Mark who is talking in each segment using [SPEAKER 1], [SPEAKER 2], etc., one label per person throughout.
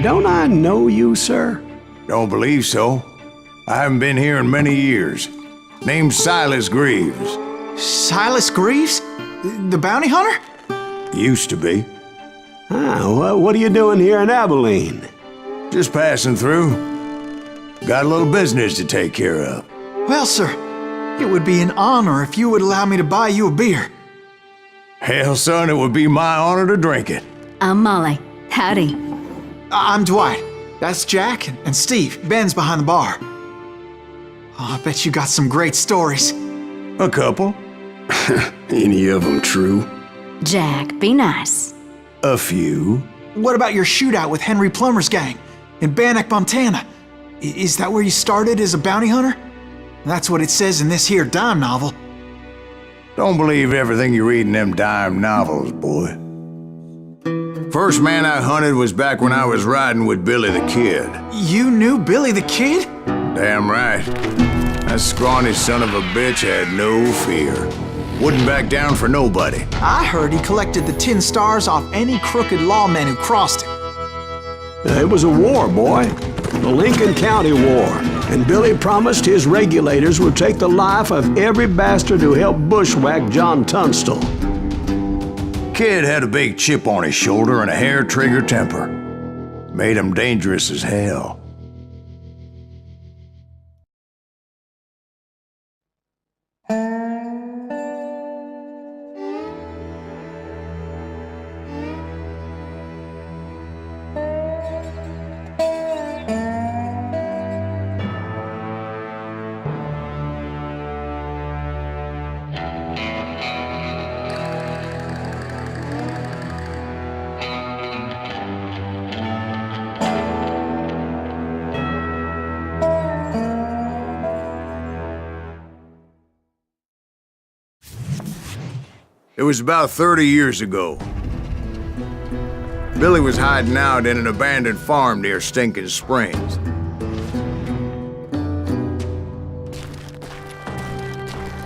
[SPEAKER 1] Don't I know you, sir?
[SPEAKER 2] Don't believe so. I haven't been here in many years. Name's Silas Greaves.
[SPEAKER 3] Silas Greaves? The bounty hunter?
[SPEAKER 2] Used to be.
[SPEAKER 1] What are you doing here in Abilene?
[SPEAKER 2] Just passing through. Got a little business to take care of.
[SPEAKER 3] Well, sir, it would be an honor if you would allow me to buy you a beer.
[SPEAKER 2] Hell, son, it would be my honor to drink it.
[SPEAKER 4] I'm Molly. Howdy.
[SPEAKER 3] I'm Dwight. That's Jack and Steve. Ben's behind the bar. Oh, I bet you got some great stories.
[SPEAKER 2] A couple.
[SPEAKER 1] Any of them true?
[SPEAKER 4] Jack, be nice.
[SPEAKER 2] A few.
[SPEAKER 3] What about your shootout with Henry Plummer's gang in Bannock, Montana? Is that where you started as a bounty hunter? That's what it says in this here dime novel.
[SPEAKER 2] Don't believe everything you read in them dime novels, boy. First man I hunted was back when I was riding with Billy the Kid.
[SPEAKER 3] You knew Billy the Kid?
[SPEAKER 2] Damn right. That scrawny son of a bitch had no fear. Wouldn't back down for nobody.
[SPEAKER 3] I heard he collected the 10 stars off any crooked lawmen who crossed him.
[SPEAKER 1] It was a war, boy. The Lincoln County War. And Billy promised his regulators would take the life of every bastard who helped bushwhack John Tunstall.
[SPEAKER 2] Kid had a big chip on his shoulder and a hair-trigger temper. Made him dangerous as hell. It was about 30 years ago. Billy was hiding out in an abandoned farm near Stinking Springs.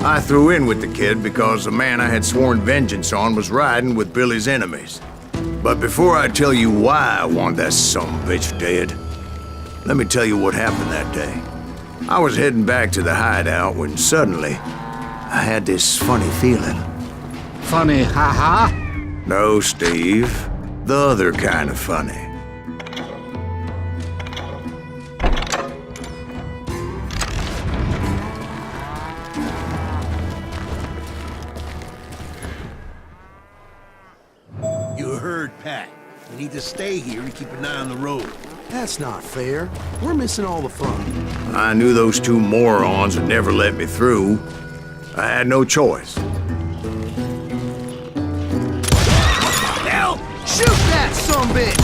[SPEAKER 2] I threw in with the kid because the man I had sworn vengeance on was riding with Billy's enemies. But before I tell you why I want that sumbitch dead, let me tell you what happened that day. I was heading back to the hideout when suddenly I had this funny feeling.
[SPEAKER 5] Funny, haha?
[SPEAKER 2] No, Steve. The other kind of funny.
[SPEAKER 6] You heard Pat. We need to stay here and keep an eye on the road.
[SPEAKER 7] That's not fair. We're missing all the fun.
[SPEAKER 2] I knew those two morons would never let me through. I had no choice.
[SPEAKER 7] Shoot that sumbitch!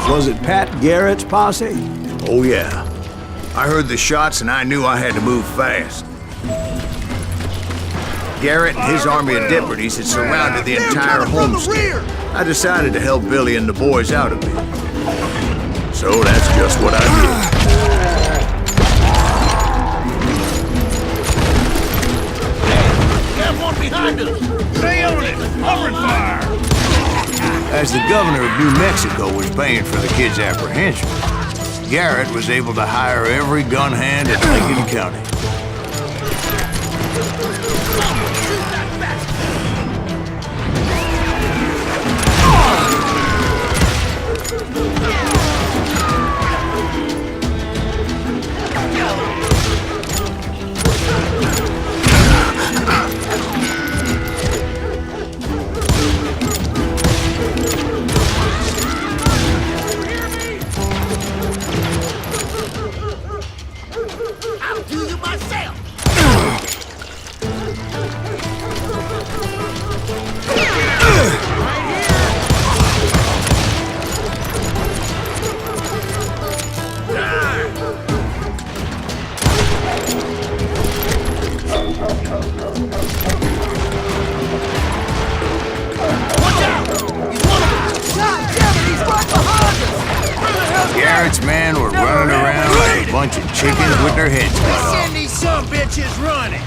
[SPEAKER 1] Was it Pat Garrett's posse?
[SPEAKER 2] Oh yeah. I heard the shots and I knew I had to move fast. Garrett and his army of deputies had surrounded the entire homestead. I decided to help Billy and the boys out of it. So that's just what I did.
[SPEAKER 6] One behind us! Stay on it! Cover fire!
[SPEAKER 2] As the governor of New Mexico was paying for the kid's apprehension, Garrett was able to hire every gun hand in Lincoln County. Garrett's men were running around like a bunch of chickens with their heads cut off.
[SPEAKER 6] Send these sumbitches running!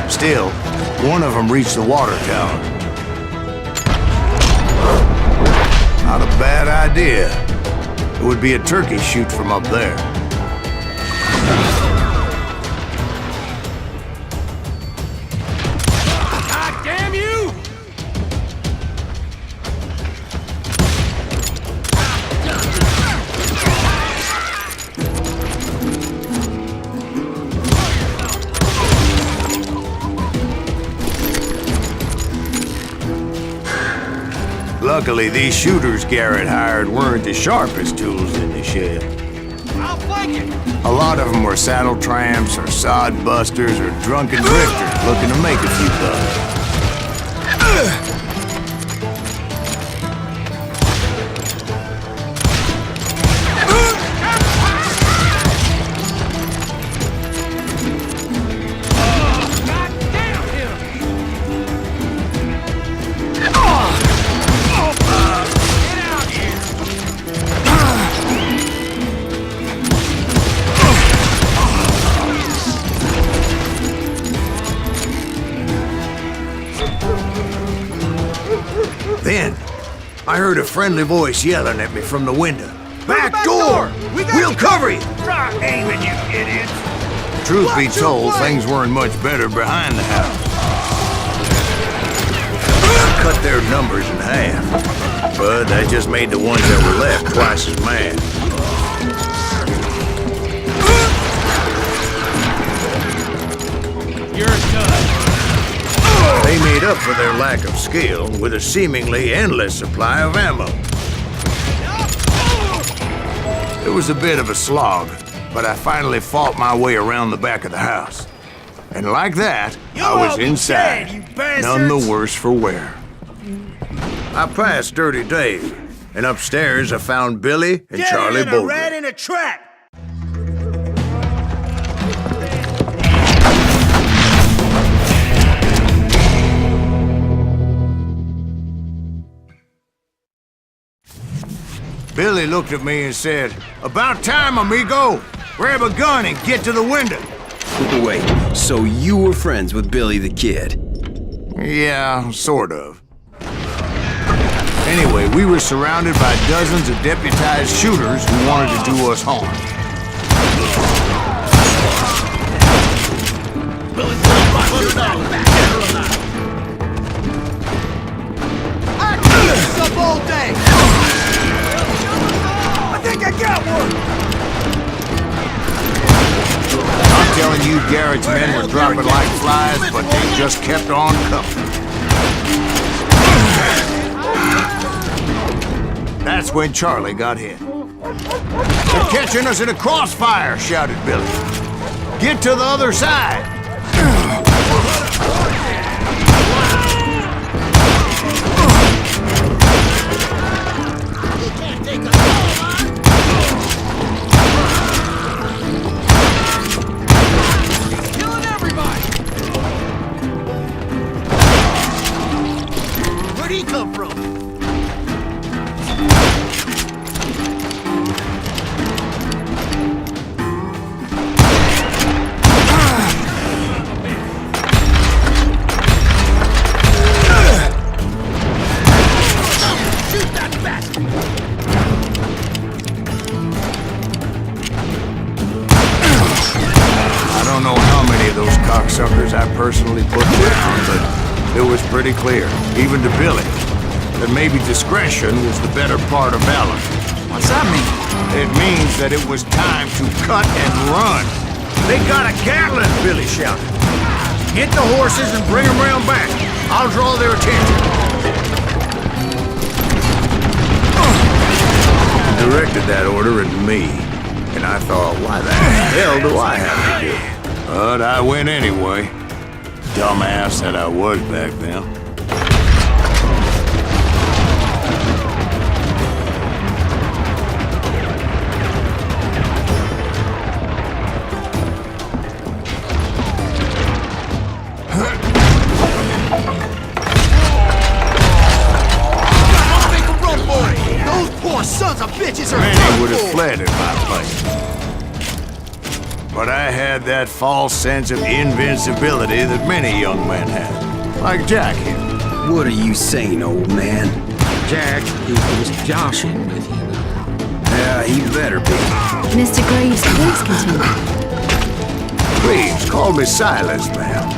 [SPEAKER 2] Still, one of them reached the water tower. Not a bad idea. It would be a turkey shoot from up there.
[SPEAKER 6] God damn you!
[SPEAKER 2] Luckily, these shooters Garrett hired weren't the sharpest tools in the shed.
[SPEAKER 6] I'll flank it!
[SPEAKER 2] A lot of them were saddle tramps or sod busters or drunken drifters looking to make a few bucks. Then, I heard a friendly voice yelling at me from the window. Back door! We'll cover you!
[SPEAKER 6] Stop aiming, you idiots!
[SPEAKER 2] Truth be told, things weren't much better behind the house. I cut their numbers in half, but that just made the ones that were left twice as mad.
[SPEAKER 6] You're done.
[SPEAKER 2] They made up for their lack of skill with a seemingly endless supply of ammo. It was a bit of a slog, but I finally fought my way around the back of the house. And like that, I was inside, none the worse for wear. I passed Dirty Dave, and upstairs I found Billy and Charlie Bolger.
[SPEAKER 6] Rat in a trap!
[SPEAKER 2] Billy looked at me and said, "About time, amigo! Grab a gun and get to the window!"
[SPEAKER 8] Wait, so you were friends with Billy the Kid?
[SPEAKER 2] Yeah, sort of. Anyway, we were surrounded by dozens of deputized shooters who wanted to do us harm.
[SPEAKER 6] Up all day! I think I got one!
[SPEAKER 2] I'm telling you, Garrett's men were dropping like flies, but they just kept on coming. That's when Charlie got hit. "They're catching us in a crossfire!" shouted Billy. "Get to the other side!"
[SPEAKER 6] Where'd he come from? Shoot that bastard!
[SPEAKER 2] I don't know how many of those cocksuckers I personally put down, but it was pretty clear, even to Billy, that maybe discretion was the better part of valor.
[SPEAKER 3] What's that mean?
[SPEAKER 2] It means that it was time to cut and run. "They got a Gatling!" Billy shouted. "Get the horses and bring them round back. I'll draw their attention." He directed that order at me, and I thought, why the hell do I have to do it? But I went anyway. Dumbass that I was back then.
[SPEAKER 6] Make a run for it! Those poor sons of bitches are
[SPEAKER 2] Many
[SPEAKER 6] done
[SPEAKER 2] would have
[SPEAKER 6] for!
[SPEAKER 2] fled in my place. but I had that false sense of invincibility that many young men have. Like Jack here.
[SPEAKER 8] What are you saying, old man?
[SPEAKER 5] Jack, he was joshing with you.
[SPEAKER 8] Yeah, he better be.
[SPEAKER 4] Mr. Graves, please continue.
[SPEAKER 2] Please, call me Silas, ma'am.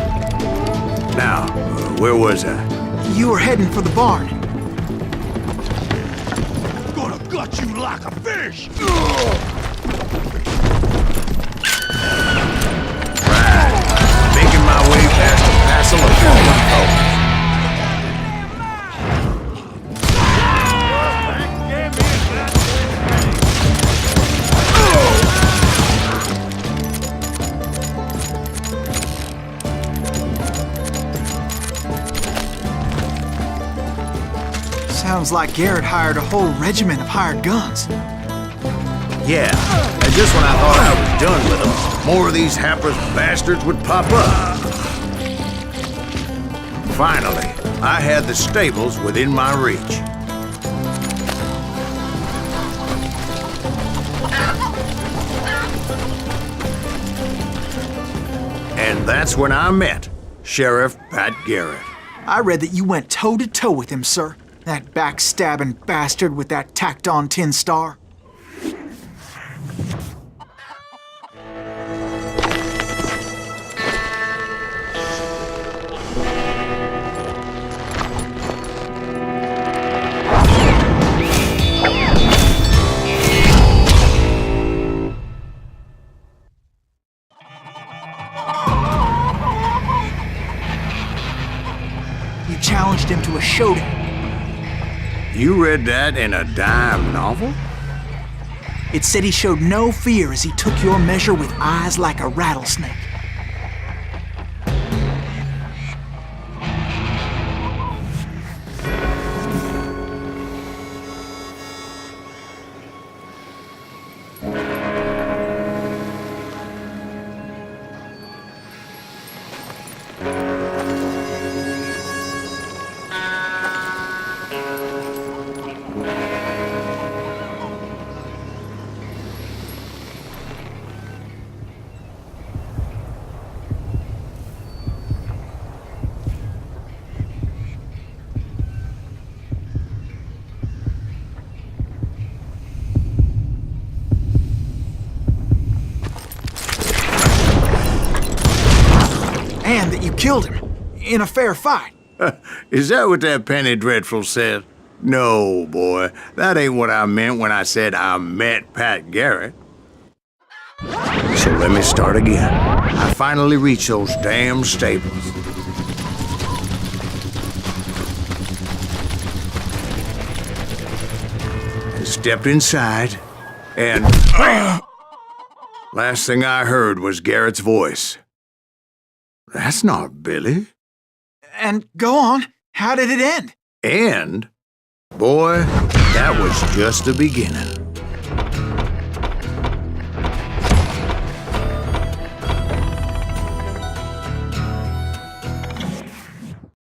[SPEAKER 2] Now, where was I?
[SPEAKER 3] You were heading for the barn.
[SPEAKER 6] Gonna gut you like a fish!
[SPEAKER 2] Right. Making my way past the passel of fallen foes.
[SPEAKER 3] Sounds like Garrett hired a whole regiment of hired guns.
[SPEAKER 2] Yeah, and just when I thought I was done with them, more of these hapless bastards would pop up. Finally, I had the stables within my reach. And that's when I met Sheriff Pat Garrett.
[SPEAKER 3] I read that you went toe-to-toe with him, sir. That backstabbing bastard with that tacked-on tin star. You challenged him to a showdown.
[SPEAKER 2] You read that in a dime novel?
[SPEAKER 3] It said he showed no fear as he took your measure with eyes like a rattlesnake. And that you killed him in a fair fight.
[SPEAKER 2] Is that what that penny dreadful said? No, boy. That ain't what I meant when I said I met Pat Garrett. So let me start again. I finally reached those damn stables. And stepped inside, and last thing I heard was Garrett's voice. That's not Billy.
[SPEAKER 3] And go on, how did it end?
[SPEAKER 2] And, boy, that was just the beginning.